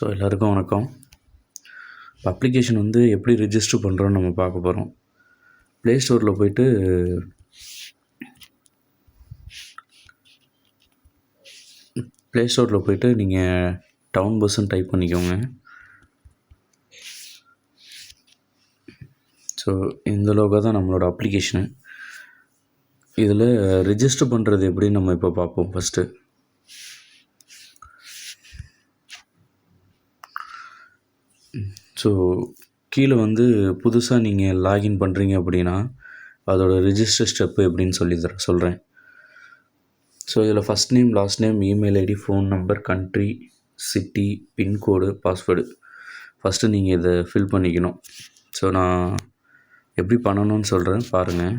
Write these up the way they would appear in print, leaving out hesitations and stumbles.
So எல்லாருக்கும் வணக்கம். இப்போ அப்ளிகேஷன் எப்படி ரிஜிஸ்டர் பண்ணுறோன்னு நம்ம பார்க்க போகிறோம். ப்ளே ஸ்டோரில் போய்ட்டு நீங்கள் டவுன் பஸ்ஸுன்னு டைப் பண்ணிக்கோங்க. ஸோ இந்த லோகோ தான் நம்மளோட அப்ளிகேஷனு. இதில் ரிஜிஸ்டர் பண்ணுறது எப்படின்னு நம்ம இப்போ பார்ப்போம். ஃபஸ்ட்டு ஸோ கீழே புதுசாக நீங்கள் லாகின் பண்ணுறீங்க அப்படின்னா அதோட ரிஜிஸ்டர் ஸ்டெப்பு எப்படின்னு சொல்கிறேன். ஸோ இதில் first name, last name, email ID, phone number, country, city, pincode, password first நீங்கள் இதை ஃபில் பண்ணிக்கணும். ஸோ நான் எப்படி பண்ணணும்னு சொல்கிறேன் பாருங்கள்.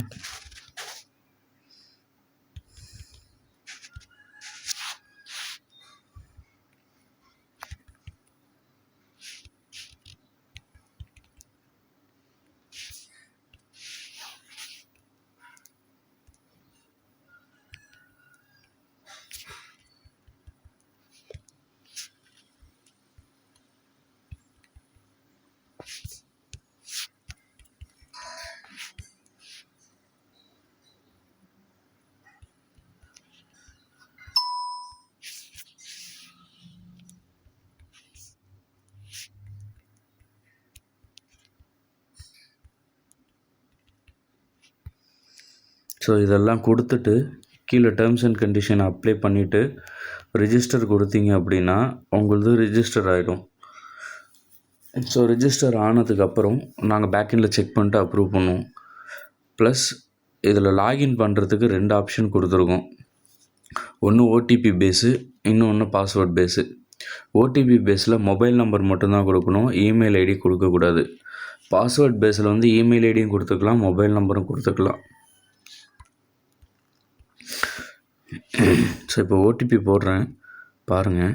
ஸோ இதெல்லாம் கொடுத்துட்டு கீழே டேர்ம்ஸ் அண்ட் கண்டிஷன் அப்ளை பண்ணிவிட்டு ரிஜிஸ்டர் கொடுத்தீங்க அப்படின்னா உங்களது ரிஜிஸ்டர் ஆகிடும். ஸோ ரிஜிஸ்டர் ஆனதுக்கப்புறம் நாங்கள் பேக்கெண்டில் செக் பண்ணிட்டு அப்ரூவ் பண்ணுவோம். ப்ளஸ் இதில் லாகின் பண்ணுறதுக்கு 2 ஆப்ஷன் கொடுத்துருக்கோம். ஒன்று ஓடிபி பேஸு, இன்னொன்று பாஸ்வேர்ட் பேஸு. ஓடிபி பேஸில் மொபைல் நம்பர் மட்டும்தான் கொடுக்கணும், இமெயில் ஐடி கொடுக்கக்கூடாது. பாஸ்வேர்ட் பேஸில் இமெயில் ஐடியும் கொடுத்துக்கலாம், மொபைல் நம்பரும் கொடுத்துக்கலாம். ஸோ இப்போ ஓடிபி போடுறேன் பாருங்கள்.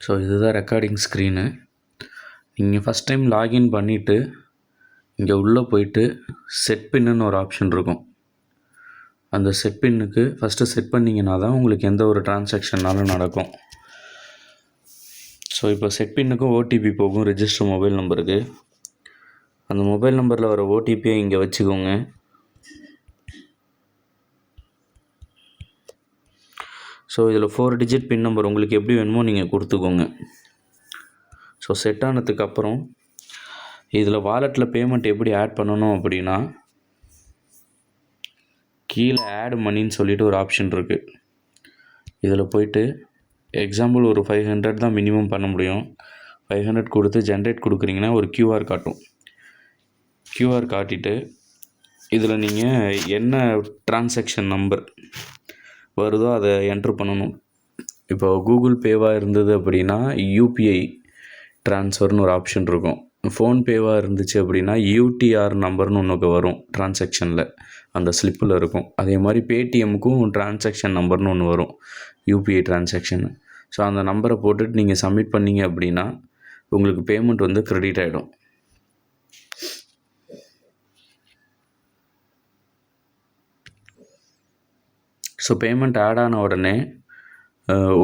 ஸோ இதுதான் ரெக்கார்டிங் ஸ்க்ரீனு. நீங்கள் ஃபஸ்ட் டைம் லாகின் பண்ணிவிட்டு இங்கே உள்ளே போயிட்டு செட் பின்னுன்னு ஒரு ஆப்ஷன் இருக்கும். அந்த செட் பின்னுக்கு ஃபஸ்ட்டு செட் பண்ணிங்கன்னா தான் உங்களுக்கு எந்த ஒரு டிரான்சாக்ஷன்னாலும் நடக்கும். ஸோ இப்போ செட் பின்னுக்கும் ஓடிபி போகும் ரிஜிஸ்டர் மொபைல் நம்பருக்கு. அந்த மொபைல் நம்பரில் வர ஓடிபியை இங்கே வச்சுக்கோங்க. ஸோ இதில் 4 டிஜிட் பின் நம்பர் உங்களுக்கு எப்படி வேணுமோ நீங்கள் கொடுத்துக்கோங்க. ஸோ செட் ஆனதுக்கப்புறம் இதில் வாலெட்டில் பேமெண்ட் எப்படி ஆட் பண்ணணும் அப்படின்னா கீழே ஆட் மணின்னு சொல்லிட்டு ஒரு ஆப்ஷன் இருக்குது. இதில் போயிட்டு எக்ஸாம்பிள் ஒரு 500 தான் மினிமம் பண்ண முடியும். 500 கொடுத்து ஜென்ரேட் கொடுக்குறீங்கன்னா ஒரு QR காட்டும். QR காட்டிட்டு இதில் நீங்கள் என்ன டிரான்சாக்ஷன் நம்பர் வருதோ அதை என்ட்ரு பண்ணணும். இப்போ கூகுள் பேவாக இருந்தது அப்படின்னா UPI ட்ரான்ஸ்ஃபர்னு ஒரு ஆப்ஷன் இருக்கும். ஃபோன்பேவாக இருந்துச்சு அப்படின்னா UTR நம்பர்னு ஒன்று வரும் டிரான்சாக்ஷனில், அந்த ஸ்லிப்பில் இருக்கும். அதே மாதிரி பேடிஎம்முக்கும் டிரான்சாக்ஷன் நம்பர்னு ஒன்று வரும், UPI டிரான்சாக்ஷன். ஸோ அந்த நம்பரை போட்டுட்டு நீங்கள் சப்மிட் பண்ணிங்க அப்படின்னா உங்களுக்கு பேமெண்ட் க்ரெடிட் ஆகிடும். ஸோ பேமெண்ட் ஆட் ஆன உடனே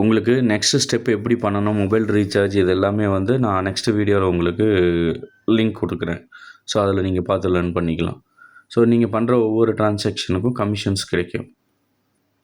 உங்களுக்கு நெக்ஸ்ட்டு ஸ்டெப் எப்படி பண்ணணும், மொபைல் ரீசார்ஜ், இது எல்லாமே நான் நெக்ஸ்ட்டு வீடியோவில் உங்களுக்கு லிங்க் கொடுக்குறேன். ஸோ அதில் நீங்கள் பார்த்து லேர்ன் பண்ணிக்கலாம். ஸோ நீங்கள் பண்ணுற ஒவ்வொரு டிரான்சாக்ஷனுக்கும் கமிஷன்ஸ் கிடைக்கும்.